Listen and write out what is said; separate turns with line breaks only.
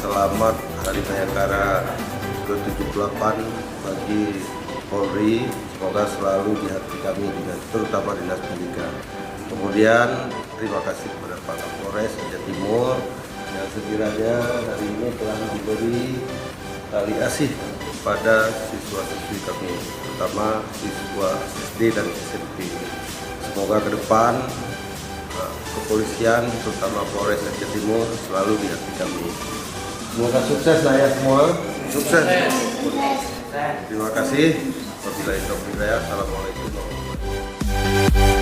Selamat Hari Bayangkara ke-78 bagi Polri, semoga selalu di hati kami, terutama Dinas Pendidikan. Kemudian terima kasih kepada Pak Kapolres Aceh Timur yang sekiranya hari ini telah memberi tali asih kepada siswa-siswi kami, terutama siswa SD dan SMP. Semoga ke depan kepolisian, terutama Polres Aceh Timur, selalu di hati kami. Semoga sukses lah ya semua. Sukses. Terima kasih. Wabillahi taufiq wal hidayah. Assalamualaikum warahmatullahi wabarakatuh.